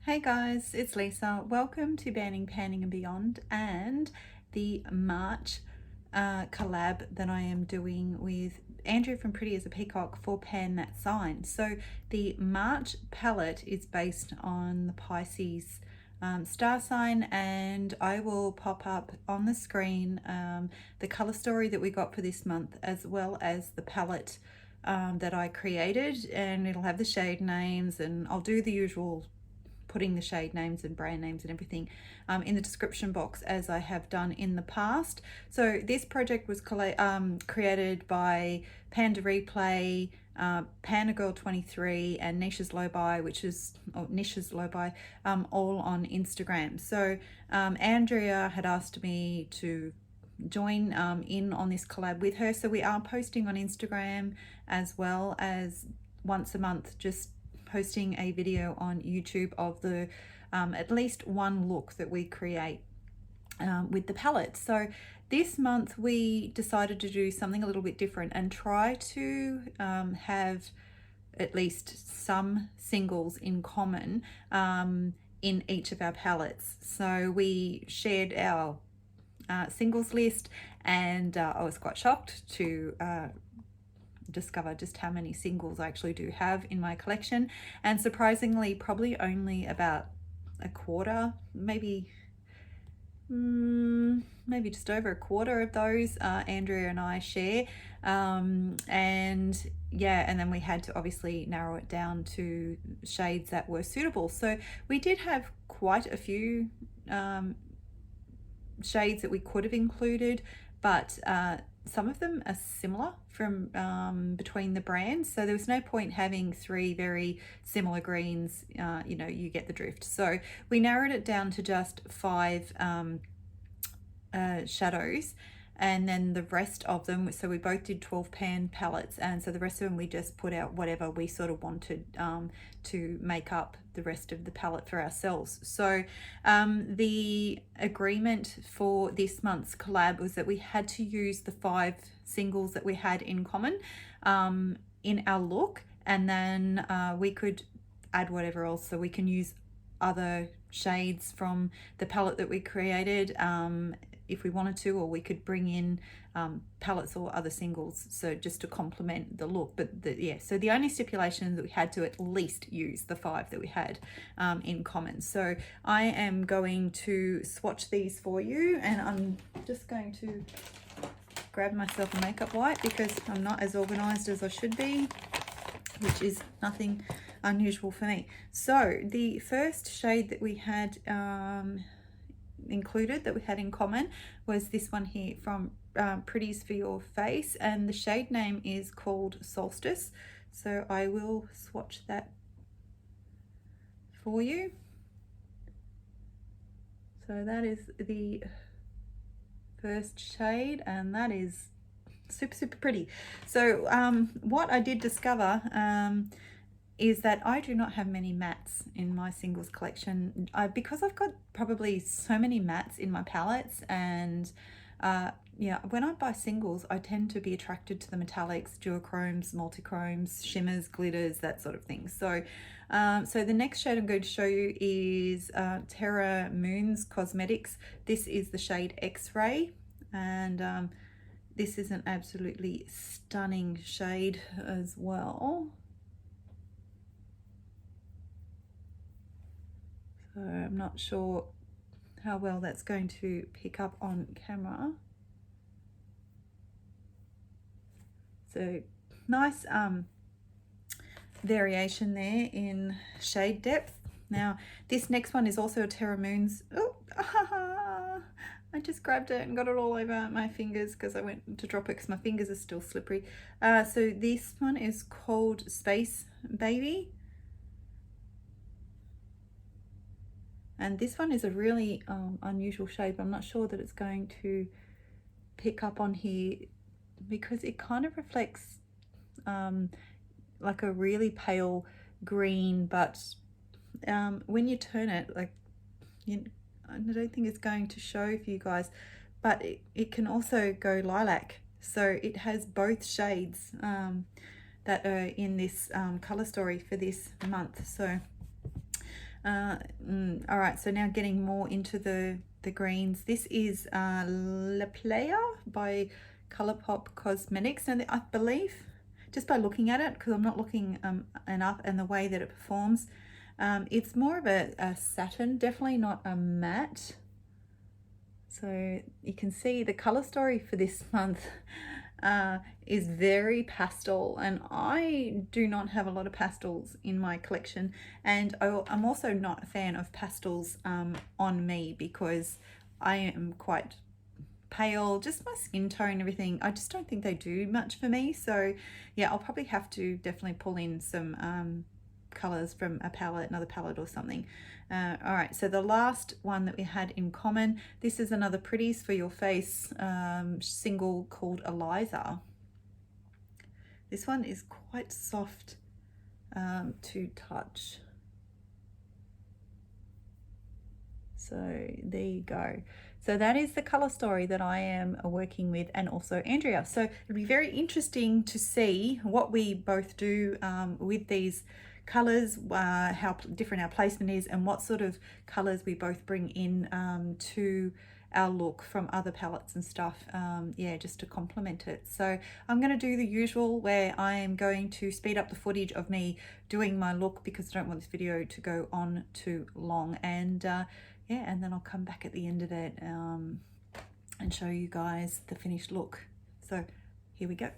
Hey guys, it's Lisa. Welcome to Banning, Panning and Beyond and the March collab that I am doing with Andrea from Pretty as a Peacock for Pan That Sign. So the March palette is based on the Pisces star sign, and I will pop up on the screen the color story that we got for this month, as well as the palette that I created, and it'll have the shade names, and I'll do the usual putting the shade names and brand names and everything in the description box, as I have done in the past. So this project was created by Panda Replay, Panda Girl 23 and nishaslowbuy, which is nishaslowbuy, all on Instagram. So Andrea had asked me to join in on this collab with her, so we are posting on Instagram as well as once a month, just posting a video on YouTube of the at least one look that we create with the palette. So this month we decided to do something a little bit different and try to have at least some singles in common in each of our palettes. So we shared our singles list, and I was quite shocked to discover just how many singles I actually do have in my collection, and surprisingly probably only about a quarter, maybe just over a quarter of those Andrea and I share, and yeah, and then we had to obviously narrow it down to shades that were suitable. So we did have quite a few shades that we could have included, but some of them are similar from between the brands, so there was no point having three very similar greens. You know, you get the drift. So we narrowed it down to just 5 shadows, and then the rest of them, so we both did 12 pan palettes, and so the rest of them we just put out whatever we sort of wanted to make up the rest of the palette for ourselves. So the agreement for this month's collab was that we had to use the 5 singles that we had in common in our look, and then we could add whatever else, so we can use other shades from the palette that we created if we wanted to, or we could bring in palettes or other singles, so just to complement the look. But yeah, so the only stipulation is that we had to at least use the 5 that we had in common. So I am going to swatch these for you, and I'm just going to grab myself a makeup wipe because I'm not as organized as I should be, which is nothing unusual for me. So the first shade that we had included, that we had in common, was this one here from Pretties for Your Face, and the shade name is called Solstice. So I will swatch that for you. So that is the first shade, and that is super pretty. So what I did discover is that I do not have many mattes in my singles collection, because I've got probably so many mattes in my palettes, and yeah, when I buy singles I tend to be attracted to the metallics, duochromes, multichromes, shimmers, glitters, that sort of thing. So so the next shade I'm going to show you is Terra Moons Cosmetics. This is the shade X-Ray, and this is an absolutely stunning shade as well. So I'm not sure how well that's going to pick up on camera. So nice variation there in shade depth. Now this next one is also a Terra Moons. Oh, I just grabbed it and got it all over my fingers because I went to drop it because my fingers are still slippery. So this one is called Space Baby. And this one is a really unusual shade, but I'm not sure that it's going to pick up on here because it kind of reflects like a really pale green, but when you turn it, like, I don't think it's going to show for you guys, but it can also go lilac. So it has both shades that are in this color story for this month. So All right, so now getting more into the greens. This is Playa by Colourpop Cosmetics, and I believe, just by looking at it, because I'm not looking enough, and the way that it performs, it's more of a satin, definitely not a matte. So you can see the color story for this month is very pastel, and I do not have a lot of pastels in my collection, and I'm also not a fan of pastels on me, because I am quite pale, just my skin tone and everything. I just don't think they do much for me. So yeah, I'll probably have to definitely pull in some colors from a palette, another palette or something. All right, so the last one that we had in common, this is another Pretties for Your Face single called Eliza. This one is quite soft to touch. So there you go. So that is the color story that I am working with, and also Andrea. So it'll be very interesting to see what we both do with these colors, how different our placement is, and what sort of colors we both bring in to our look from other palettes and stuff, yeah, just to complement it. So I'm going to do the usual, where I am going to speed up the footage of me doing my look, because I don't want this video to go on too long, and yeah, and then I'll come back at the end of it and show you guys the finished look. So here we go.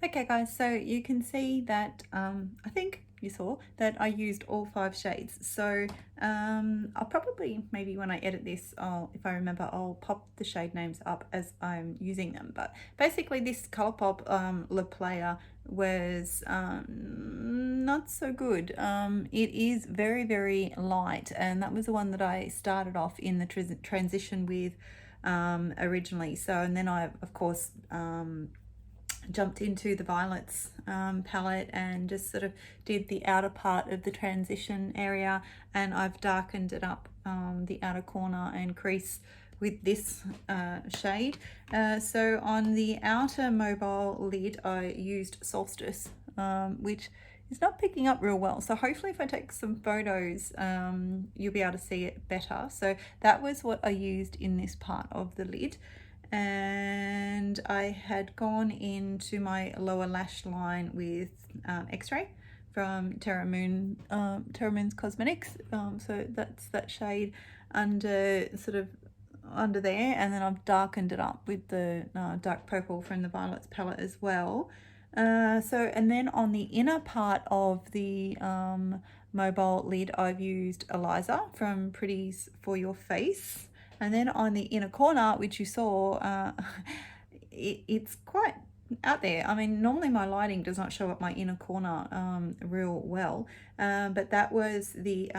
Okay guys, so you can see that I think you saw that I used all 5 shades. So I'll probably, maybe when I edit this, if I remember, I'll pop the shade names up as I'm using them. But basically this Colourpop La Playa was not so good. It is very, very light, and that was the one that I started off in the transition with originally. So, and then I, of course, jumped into the violets palette and just sort of did the outer part of the transition area, and I've darkened it up the outer corner and crease with this shade. So on the outer mobile lid I used Solstice which is not picking up real well. So hopefully if I take some photos, you'll be able to see it better. So that was what I used in this part of the lid. And I had gone into my lower lash line with X-Ray from Terra Moon's Cosmetics. So that's that shade under under there, and then I've darkened it up with the dark purple from the Violets palette as well. And then on the inner part of the mobile lid, I've used Eliza from Pretties for Your Face. And then on the inner corner, which you saw, it's quite out there. I mean, normally my lighting does not show up my inner corner real well, but that was the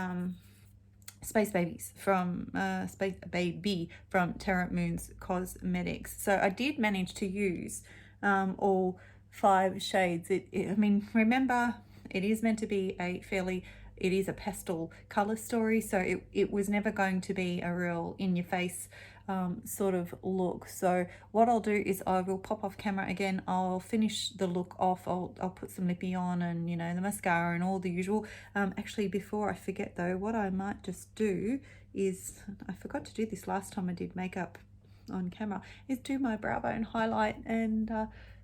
Space Babies from Space Baby from Terra Moon's Cosmetics. So I did manage to use all 5 shades. I mean, remember, it is meant to be it is a pastel color story, so it was never going to be a real in-your-face sort of look. So what I'll do is I will pop off camera again. I'll finish the look off. I'll put some lippy on and, you know, the mascara and all the usual. Actually, before I forget though, what I might just do is, I forgot to do this last time I did makeup on camera, is do my brow bone highlight. And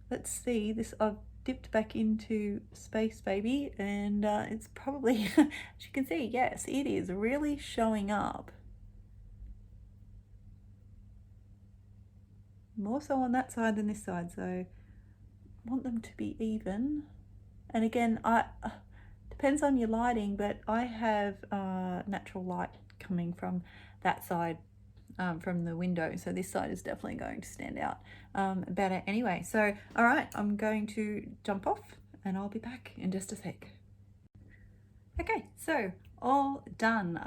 let's see, this I've dipped back into Space Baby, and it's probably, as you can see, yes, it is really showing up. More so on that side than this side, so I want them to be even. And again, depends on your lighting, but I have natural light coming from that side, from the window, so this side is definitely going to stand out better anyway. So all right, I'm going to jump off and I'll be back in just a sec. Okay, so all done.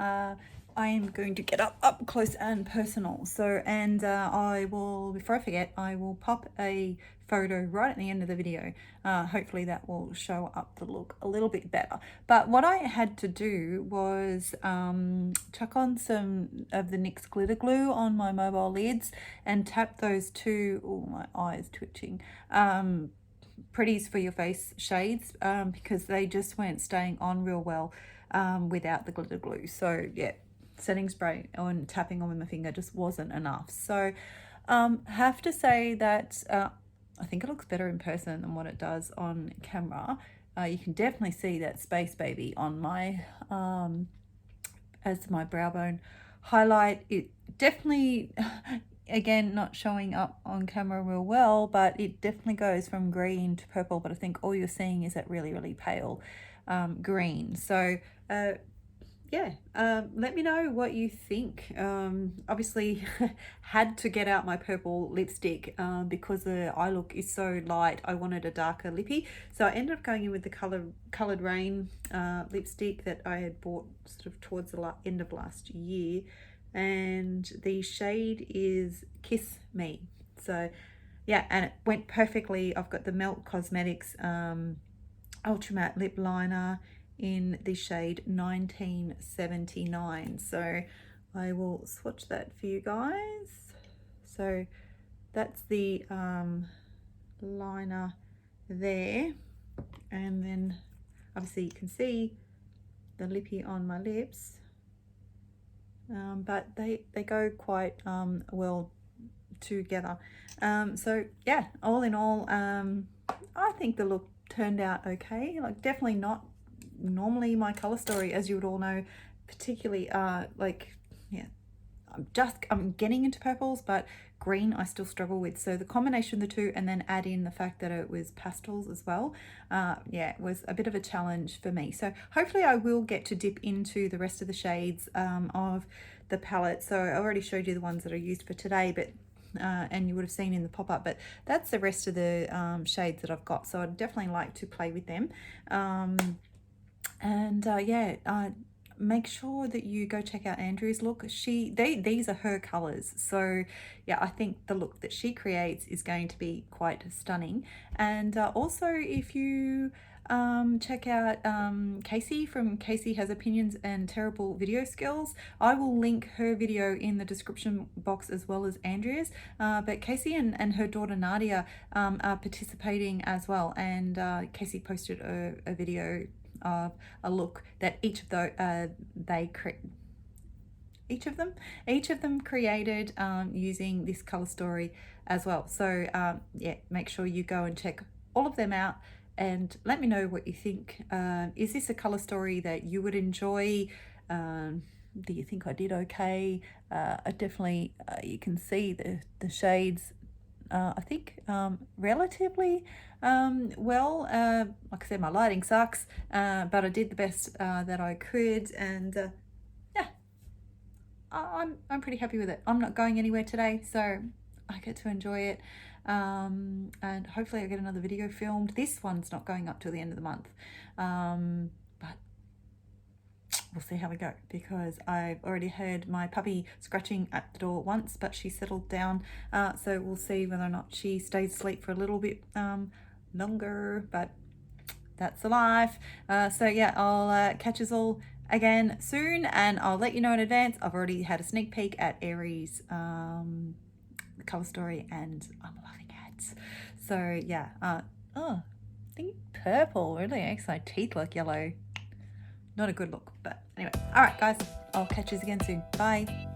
I am going to get up close and personal. So, and I will, before I forget, I will pop a photo right at the end of the video. Hopefully that will show up the look a little bit better. But what I had to do was chuck on some of the NYX glitter glue on my mobile lids and tap those 2, oh, my eye's twitching, Pretties for Your Face shades, because they just weren't staying on real well without the glitter glue. So yeah, setting spray and tapping on with my finger just wasn't enough. So have to say that I think it looks better in person than what it does on camera. You can definitely see that Space Baby on my as my brow bone highlight. It definitely, again, not showing up on camera real well, but it definitely goes from green to purple, but I think all you're seeing is that really pale green. So yeah, let me know what you think. Obviously had to get out my purple lipstick because the eye look is so light. I wanted a darker lippy, so I ended up going in with the Coloured Rain lipstick that I had bought sort of towards the end of last year, and the shade is Kiss Me. So yeah, and it went perfectly. I've got the Melt Cosmetics Ultra Matte Lip Liner in the shade 1979. So I will swatch that for you guys. So that's the liner there, and then obviously you can see the lippy on my lips, but they go quite well together. So yeah, all in all, I think the look turned out okay. Like, definitely not normally my color story, as you would all know, particularly like, yeah, I'm getting into purples, but green I still struggle with. So the combination of the two, and then add in the fact that it was pastels as well, yeah, it was a bit of a challenge for me. So hopefully I will get to dip into the rest of the shades of the palette. So I already showed you the ones that I used for today, but and you would have seen in the pop-up, but that's the rest of the shades that I've got. So I'd definitely like to play with them. Yeah, make sure that you go check out Andrea's look. These are her colors, so yeah, I think the look that she creates is going to be quite stunning. And also, if you check out Casey from Casey Has Opinions and Terrible Video Skills. I will link her video in the description box as well as Andrea's. But Casey and her daughter Nadia are participating as well. And Casey posted a video of a look that each of them created using this color story as well. So yeah, make sure you go and check all of them out and let me know what you think. Is this a color story that you would enjoy? Do you think I did okay? I definitely, you can see the shades, I think relatively well. Like I said, my lighting sucks, but I did the best that I could, and yeah, I'm pretty happy with it. I'm not going anywhere today, so I get to enjoy it, and hopefully I get another video filmed. This one's not going up till the end of the month, but we'll see how we go, because I've already heard my puppy scratching at the door once, but she settled down, so we'll see whether or not she stays asleep for a little bit longer, but that's the life. So yeah, I'll catch us all again soon, and I'll let you know in advance. I've already had a sneak peek at Aries color story, and I'm loving it. So yeah, oh, I think purple really makes my teeth look yellow. Not a good look, but anyway. All right, guys, I'll catch you again soon. Bye.